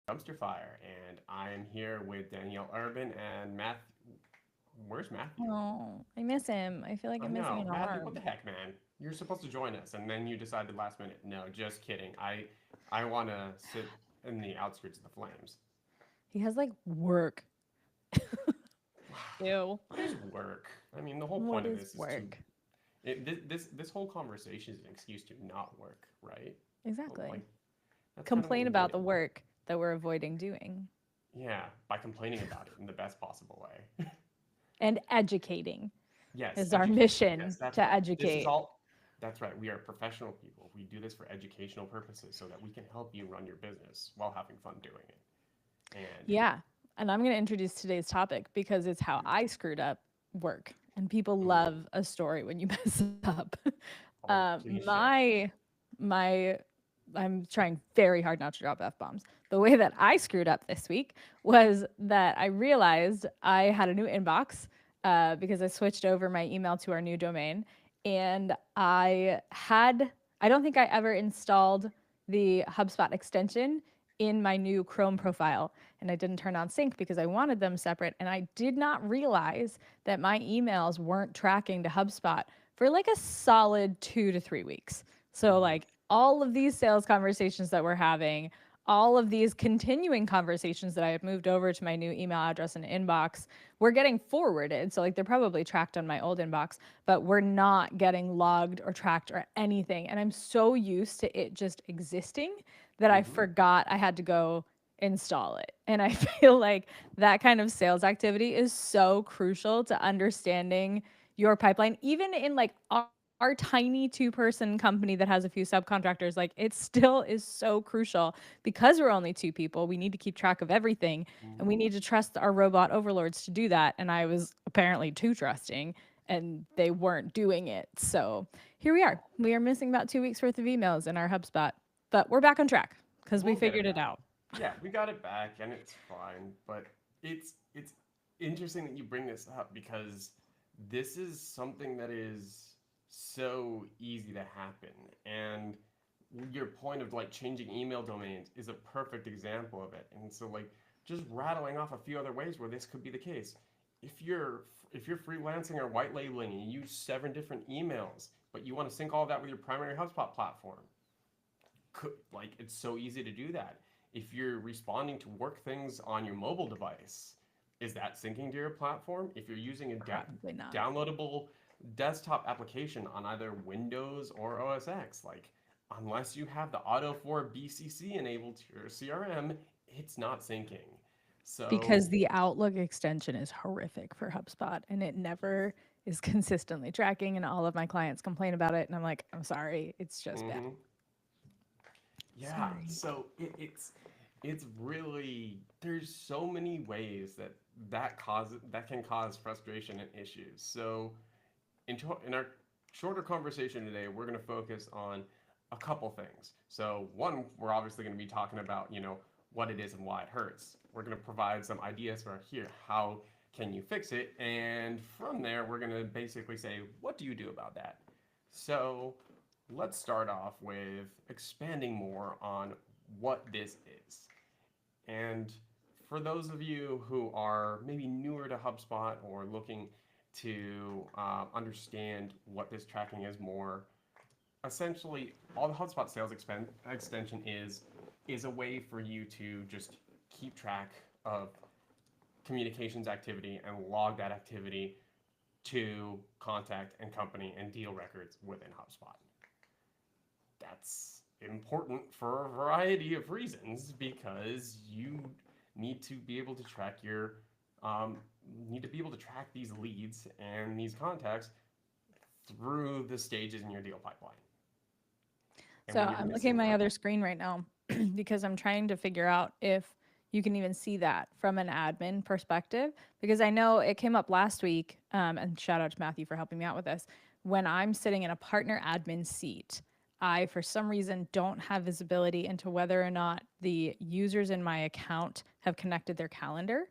Dumpster Fire, and I am here with Danielle Urban and Matt. Where's Matthew? Oh, I miss him. I feel like I I'm missing know, an Matthew. What the arm. heck, man? You're supposed to join us, and then you decided last minute. No, just kidding. I want to sit in the outskirts of the flames. He has like work. Ew. What is work? I mean, the whole What point of is this is to work? this whole conversation is an excuse to not work, right? Well, Exactly. like that's kind of what Complain we're about the getting. work that we're avoiding doing Yeah, by complaining about it in the best possible way. and educating Yes, is our educate. mission Yes, that's to right. This is educate. all. That's right. We are professional people. We do this for educational purposes so that we can help you run your business while having fun doing it. And Yeah. And I'm going to introduce today's topic because it's how I screwed up work. And people ooh, love a story when you mess up. oh, please share. My I'm trying very hard not to drop F bombs. The way that I screwed up this week was that I realized I had a new inbox because I switched over my email to our new domain. And I don't think I ever installed the HubSpot extension in my new Chrome profile. And I didn't turn on sync because I wanted them separate. And I did not realize that my emails weren't tracking to HubSpot for like a solid 2 to 3 weeks. So, Mm, like, all of these sales conversations that we're having, all of these continuing conversations that I have moved over to my new email address and inbox, we're getting forwarded. So, like, they're probably tracked on my old inbox, but we're not getting logged or tracked or anything. And I'm so used to it just existing that I mm-hmm. forgot I had to go install it. And I feel like that kind of sales activity is so crucial to understanding your pipeline, even in like our tiny 2-person company that has a few subcontractors. Like, it still is so crucial because we're only two people. We need to keep track of everything and we Mm-hmm. need to trust our robot overlords to do that. And I was apparently too trusting and they weren't doing it. So here we are. We are missing about 2 weeks worth of emails in our HubSpot, but we're back on track because we We'll get it figured it back. out. Yeah, we got it back, and it's fine. But it's interesting that you bring this up because this is something that is so easy to happen, and your point of like changing email domains is a perfect example of it. And so like just rattling off a few other ways where this could be the case. If you're if you're freelancing or white labeling and you use 7 different emails, but you want to sync all of that with your primary HubSpot platform, like it's so easy to do that. If you're responding to work things on your mobile device, is that syncing to your platform? If you're using a Probably not. downloadable desktop application on either Windows or OS X, like unless you have the Auto 4 BCC enabled to your CRM, it's not syncing. So, Because the Outlook extension is horrific for HubSpot and it never is consistently tracking. And all of my clients complain about it. And I'm like, I'm sorry, it's just bad. mhm. Yeah, Sorry. so it's really there's so many ways that that can cause frustration and issues. So in our shorter conversation today, we're going to focus on a couple things. So one, we're obviously going to be talking about what it is and why it hurts. We're going to provide some ideas for here how can you fix it, and from there we're going to basically say what do you do about that. So let's start off with expanding more on what this is. And for those of you who are maybe newer to HubSpot or looking to understand what this tracking is more, essentially all the HubSpot sales extension is a way for you to just keep track of communications activity and log that activity to contact and company and deal records within HubSpot. That's important for a variety of reasons because you need to be able to track your um, need to be able to track these leads and these contacts through the stages in your deal pipeline. And So when you're I'm looking at missing my that, other screen right now because I'm trying to figure out if you can even see that from an admin perspective. Because I know it came up last week, and shout out to Matthew for helping me out with this. When I'm sitting in a partner admin seat, I, for some reason, don't have visibility into whether or not the users in my account have connected their calendar.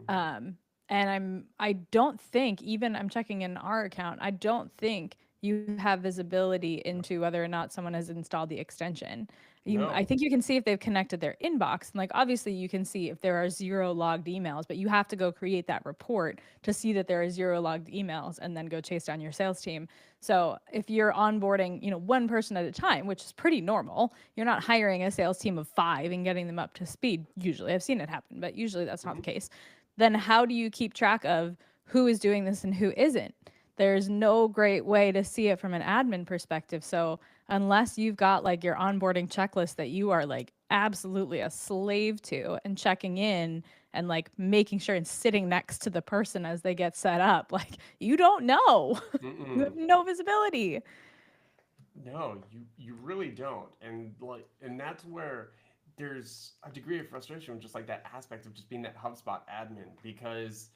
mm-hmm. And I don't think, even I'm checking in our account, I don't think you have visibility into whether or not someone has installed the extension. I No. think you can see if they've connected their inbox. And like obviously you can see if there are zero logged emails, but you have to go create that report to see that there are zero logged emails and then go chase down your sales team. So if you're onboarding, one person at a time, which is pretty normal, you're not hiring a sales team of 5 and getting them up to speed. Usually I've seen it happen, but usually that's not the Mhm. case. Then how do you keep track of who is doing this and who isn't? There's no great way to see it from an admin perspective. So unless you've got like your onboarding checklist that you are like absolutely a slave to and checking in and like making sure and sitting next to the person as they get set up, like you don't know. You have Mm-mm. no visibility. No, you really don't. And that's where there's a degree of frustration with just like that aspect of just being that HubSpot admin because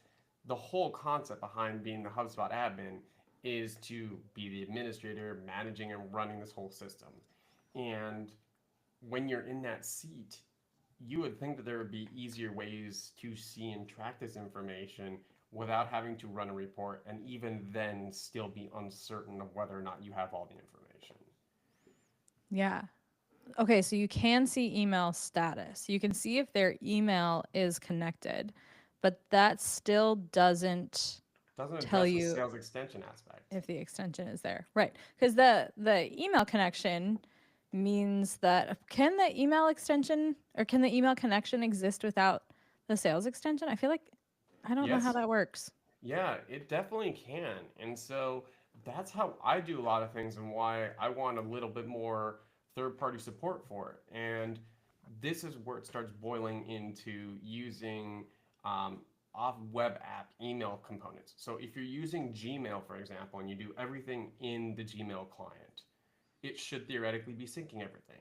the whole concept behind being the HubSpot admin is to be the administrator managing and running this whole system. And when you're in that seat, you would think that there would be easier ways to see and track this information without having to run a report and even then still be uncertain of whether or not you have all the information. Yeah. Okay, so you can see email status. You can see if their email is connected, but that still doesn't Doesn't tell address the you sales extension aspect. if the extension is there. Right. Because the email connection means that can the email extension or can the email connection exist without the sales extension? I feel like I don't know how Yes, that works. yeah, it definitely can. And so that's how I do a lot of things and why I want a little bit more third party support for it. And this is where it starts boiling into using um, off web app email components. So if you're using Gmail, for example, and you do everything in the Gmail client, it should theoretically be syncing everything.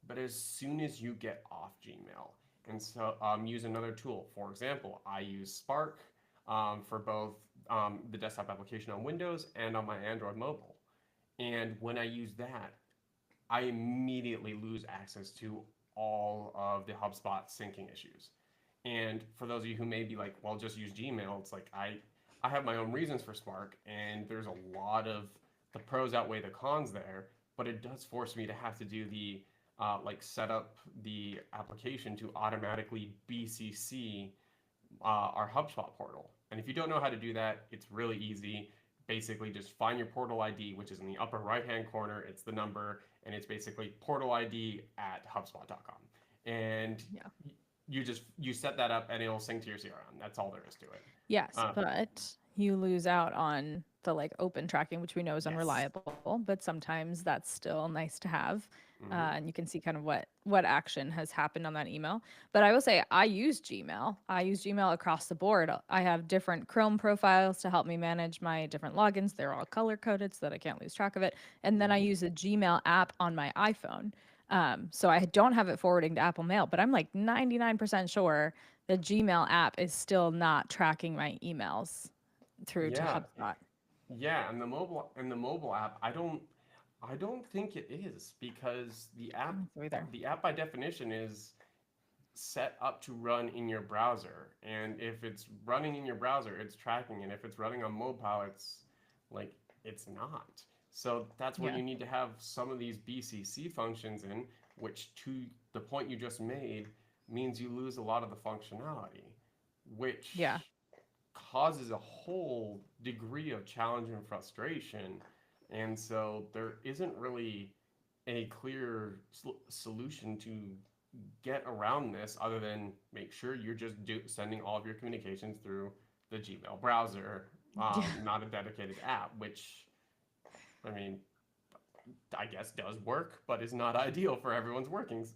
But as soon as you get off Gmail and so use another tool, for example, I use Spark for both the desktop application on Windows and on my Android mobile. And when I use that, I immediately lose access to all of the HubSpot syncing issues. And for those of you who may be like, well, just use Gmail, it's like I have my own reasons for Spark, and there's a lot of the pros outweigh the cons there, but it does force me to have to do the like set up the application to automatically BCC our HubSpot portal. And if you don't know how to do that, it's really easy. Basically, just find your portal ID, which is in the upper right hand corner. It's the number, and it's basically portal ID at HubSpot.com. And Yeah. you set that up, and it'll sync to your CRM. That's all there is to it. Yes, Uh, but you lose out on the like open tracking, which we know is yes. unreliable, but sometimes that's still nice to have. Mm-hmm. And you can see kind of what action has happened on that email. But I will say I use Gmail. I use Gmail across the board. I have different Chrome profiles to help me manage my different logins. They're all color coded so that I can't lose track of it. And then I Mm-hmm. use a Gmail app on my iPhone. So I don't have it forwarding to Apple Mail, but I'm like 99% sure the Gmail app is still not tracking my emails through to Yeah. HubSpot. Yeah, and the mobile app, I don't think it is because I don't think so either. the app by definition is set up to run in your browser. And if it's running in your browser, it's tracking. And if it's running on mobile, like it's not. So that's where Yeah. you need to have some of these BCC functions in, which to the point you just made means you lose a lot of the functionality, Yeah. which causes a whole degree of challenge and frustration. And so there isn't really a clear solution to get around this other than make sure you're just sending all of your communications through the Gmail browser, Yeah. not a dedicated app, which I mean, I guess does work, but is not ideal for everyone's working.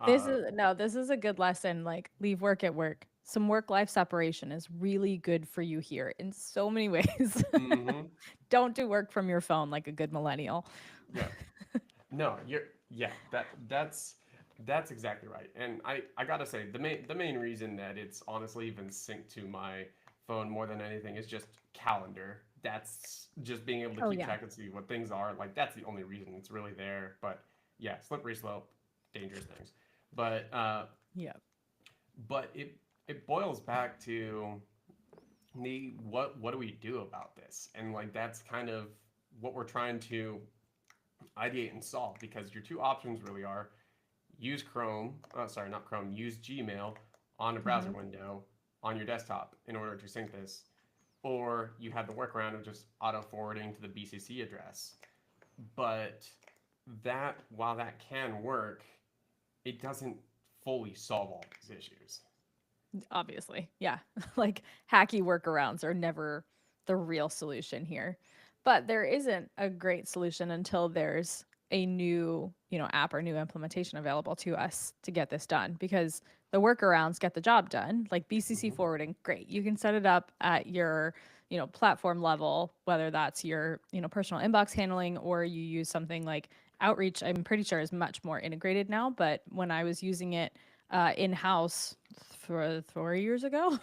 This is a good lesson. Like, leave work at work. Some work life separation is really good for you here in so many ways. Mm-hmm. Don't do work from your phone like a good millennial. Yeah. No, you're yeah, that's exactly right. And I gotta say the main reason that it's honestly even synced to my phone more than anything is just calendar. That's just being able to Oh, keep yeah. track and see what things are. Like that's the only reason it's really there. But yeah, slippery slope, dangerous things. But uh, Yeah. but it boils back to the what do we do about this? And like that's kind of what we're trying to ideate and solve because your two options really are use Chrome, sorry, not Chrome, use Gmail on a browser Mhm. window on your desktop in order to sync this. Or you have the workaround of just auto forwarding to the BCC address. But that, while that can work, it doesn't fully solve all these issues. Obviously. Yeah. Like hacky workarounds are never the real solution here. But there isn't a great solution until there's a new, app or new implementation available to us to get this done because the workarounds get the job done. Like BCC Mm-hmm. forwarding, great. You can set it up at your, platform level, whether that's your, personal inbox handling or you use something like Outreach. I'm pretty sure is much more integrated now, but when I was using it in house for 4 years ago,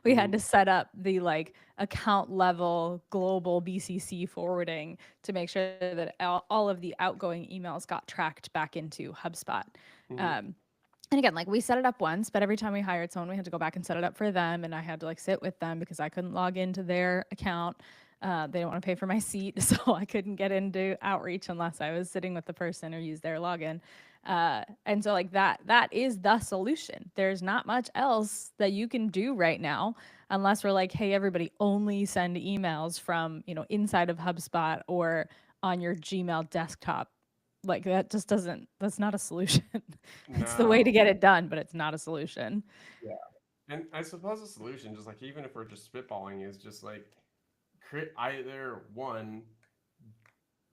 we had Mm-hmm. to set up the like account level global BCC forwarding to make sure that all of the outgoing emails got tracked back into HubSpot. Mm-hmm. Um, and again, like we set it up once, but every time we hired someone, we had to go back and set it up for them. And I had to like sit with them because I couldn't log into their account. They didn't want to pay for my seat, so I couldn't get into Outreach unless I was sitting with the person or use their login. And so like that is the solution. There's not much else that you can do right now unless we're like, hey, everybody, only send emails from inside of HubSpot or on your Gmail desktop. Like that just doesn't. That's not a solution. It's the way to No. get it done, but it's not a solution. Yeah. And I suppose the solution, just like even if we're just spitballing, is just like create either one,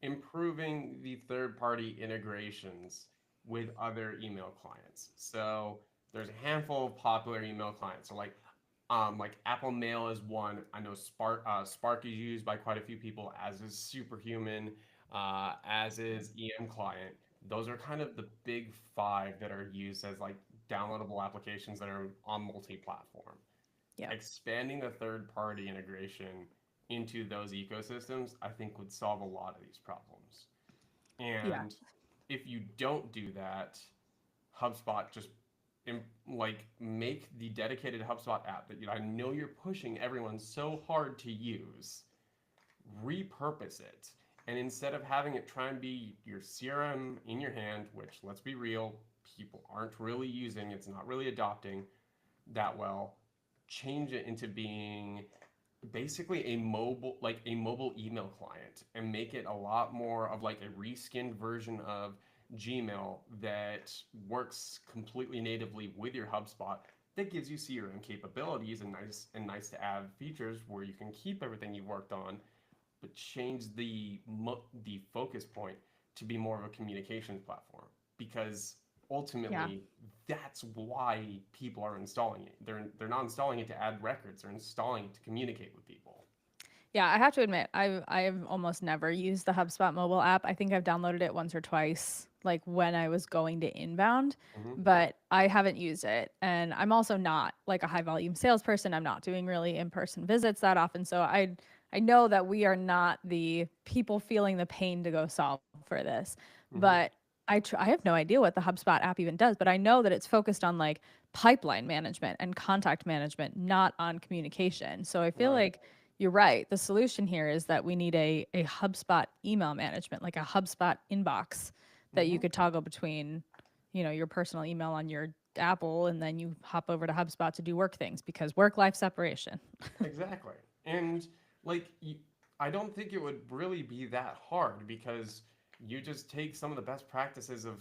improving the third party integrations with other email clients. So there's a handful of popular email clients. So like Apple Mail is one. I know Spark is used by quite a few people, as is Superhuman, as is EM Client. Those are kind of the big five that are used as like downloadable applications that are on multi-platform. Yeah. Expanding the third-party integration into those ecosystems, I think would solve a lot of these problems. Yeah. And if you don't do that, HubSpot just like make the dedicated HubSpot app that I know you're pushing everyone so hard to use, repurpose it. And instead of having it try and be your CRM in your hand, which let's be real, people aren't really using, it's not really adopting that well, change it into being basically a mobile email client and make it a lot more of like a reskinned version of Gmail that works completely natively with your HubSpot, that gives you CRM capabilities and nice to have features where you can keep everything you worked on, but change the focus point to be more of a communications platform, because Yeah. ultimately that's why people are installing it. They're not installing it to add records, they're installing it to communicate with people. Yeah, I have to admit, I've almost never used the HubSpot mobile app. I think I've downloaded it once or twice, like when I was going to inbound, Hmm. but I haven't used it. And I'm also not like a high volume salesperson. I'm not doing really in person visits that often, so I know that we are not the people feeling the pain to go solve for this. But Hmm. I have no idea what the HubSpot app even does, but I know that it's focused on like pipeline management and contact management, not on communication. So I feel Right. like you're right. The solution here is that we need a HubSpot email management, like a HubSpot inbox that you Hmm. could toggle between, your personal email on your Apple and then you hop over to HubSpot to do work things because work life separation. Exactly. And like I don't think it would really be that hard, because you just take some of the best practices of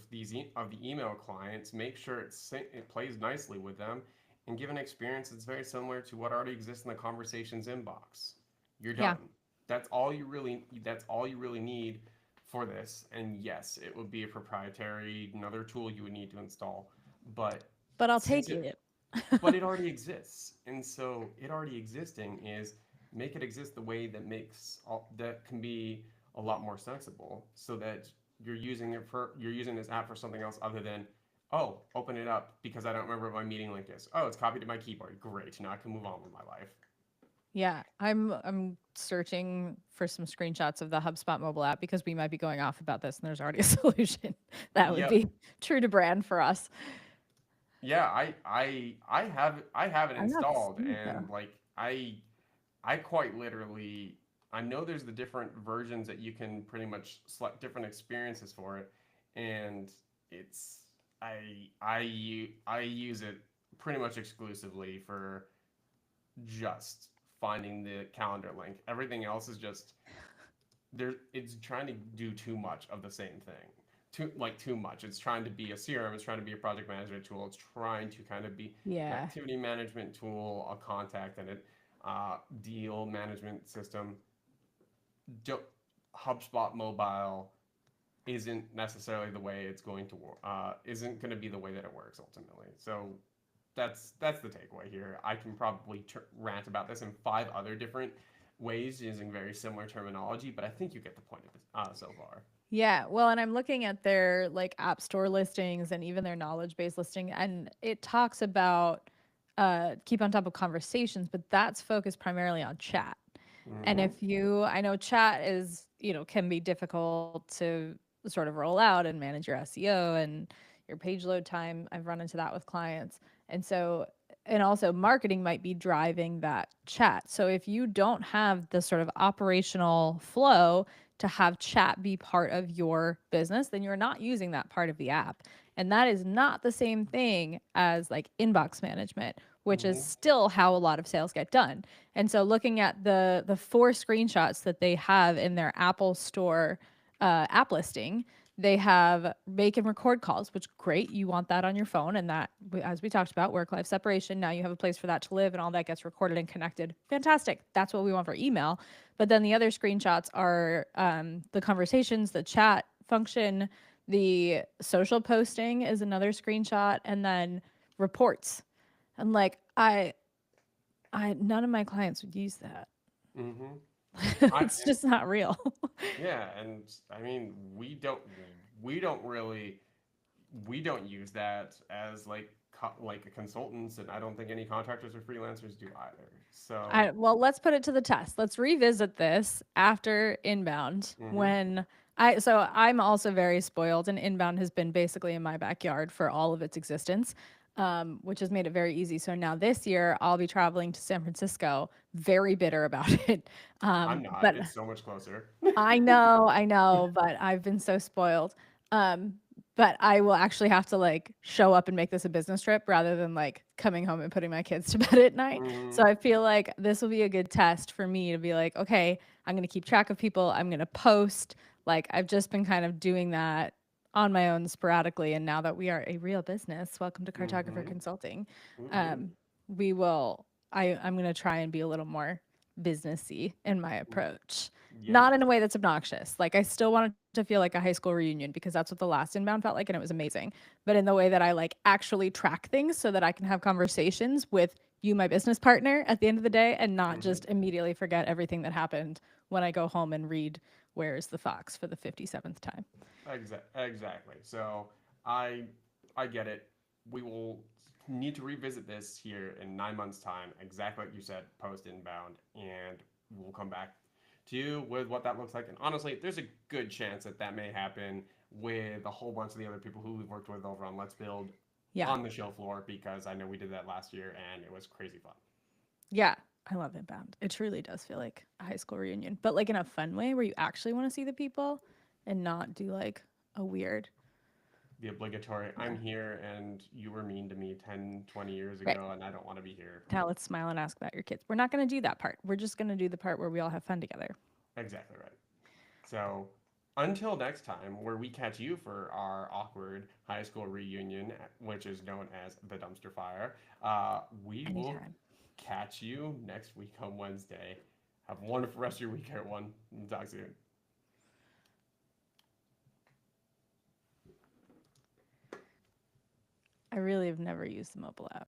of the email clients, make sure it plays nicely with them, and give an experience that's very similar to what already exists in the conversations inbox. You're Yeah. done. That's all you really need for this. And yes, it would be a proprietary another tool you would need to install, but But I'll since take it it. but it already exists. And so it already existing is make it exist the way that that can be a lot more sensible, so that you're using this app for something else other than, oh, open it up because I don't remember what my meeting link is. Oh, it's copied to my keyboard. Great. Now I can move on with my life. Yeah, I'm searching for some screenshots of the HubSpot mobile app because we might be going off about this and there's already a solution that would Yep. be true to brand for us. Yeah, I have it I'm not installed, seeing it though. and like I quite literally, I know there's the different versions that you can pretty much select different experiences for it, and it's I use it pretty much exclusively for just finding the calendar link. Everything else is just there. It's trying to do too much of the same thing. Too much. It's trying to be a CRM. It's trying to be a project management tool. It's trying to kind of be an Yeah. activity management tool, a contact, and a deal management system. Do, HubSpot mobile isn't necessarily the way it's going to work. Isn't going to be the way that it works ultimately. So that's the takeaway here. I can probably rant about this in five other different ways using very similar terminology, but I think you get the point of it so far. Yeah, well, and I'm looking at their like app store listings and even their knowledge base listing, and it talks about keep on top of conversations, but that's focused primarily on chat. And Mm-hmm. if you, I know chat is, can be difficult to sort of roll out and manage your SEO and your page load time. I've run into that with clients. And so, and also marketing might be driving that chat. So if you don't have the sort of operational flow to have chat be part of your business, then you're not using that part of the app. And that is not the same thing as like inbox management, which is Mm-hmm. still how a lot of sales get done. And so looking at the four screenshots that they have in their Apple Store app listing, they have make and record calls, which great. You want that on your phone, and that, as we talked about, work life separation. Now you have a place for that to live, and all that gets recorded and connected. Fantastic. That's what we want for email. But then the other screenshots are the conversations, the chat function, the social posting is another screenshot, and then reports. And like I none of my clients would use that. Mm-hmm. It's just not real. Yeah, and I mean we don't really we don't use that as like a consultants, and I don't think any contractors or freelancers do either. So, Well, let's put it to the test. Let's revisit this after inbound mm-hmm. when I'm also very spoiled, and inbound has been basically in my backyard for all of its existence, which has made it very easy. So now this year I'll be traveling to San Francisco, very bitter about it. I'm not. But It's so much closer. I know, but I've been so spoiled. Um, but I will actually have to like show up and make this a business trip rather than like coming home and putting my kids to bed at night. Mm-hmm. So I feel like this will be a good test for me to be like, okay, I'm going to keep track of people. I'm going to post. Like I've just been kind of doing that on my own sporadically. And now that we are a real business, welcome to Cartographer Mm-hmm. Consulting. Mm-hmm. Um, we will, I'm going to try and be a little more businessy in my approach, Yep. not in a way that's obnoxious. Like I still want it to feel like a high school reunion because that's what the last inbound felt like and it was amazing. But in the way that I like actually track things so that I can have conversations with you, my business partner, at the end of the day and not Mm-hmm. just immediately forget everything that happened when I go home and read Where's the Fox for the 57th time. Exactly. So I I get it. We will need to revisit this here in 9 months' time, exactly like you said, post inbound, and we'll come back to you with what that looks like. And honestly, there's a good chance that that may happen with a whole bunch of the other people who we've worked with over on Let's Build Yeah. on the show floor because I know we did that last year and it was crazy fun. Yeah. I love Inbound. It truly does feel like a high school reunion, but like in a fun way where you actually want to see the people and not do like a weird. The obligatory, I'm Yeah. here and you were mean to me 10, 20 years Right. ago and I don't want to be here. Now let's smile and ask about your kids. We're not going to do that part. We're just going to do the part where we all have fun together. Exactly right. So until next time, where we catch you for our awkward high school reunion, which is known as the dumpster fire, we will Anytime. catch you next week on Wednesday. Have a wonderful rest of your week, everyone. Talk soon. I really have never used the mobile app.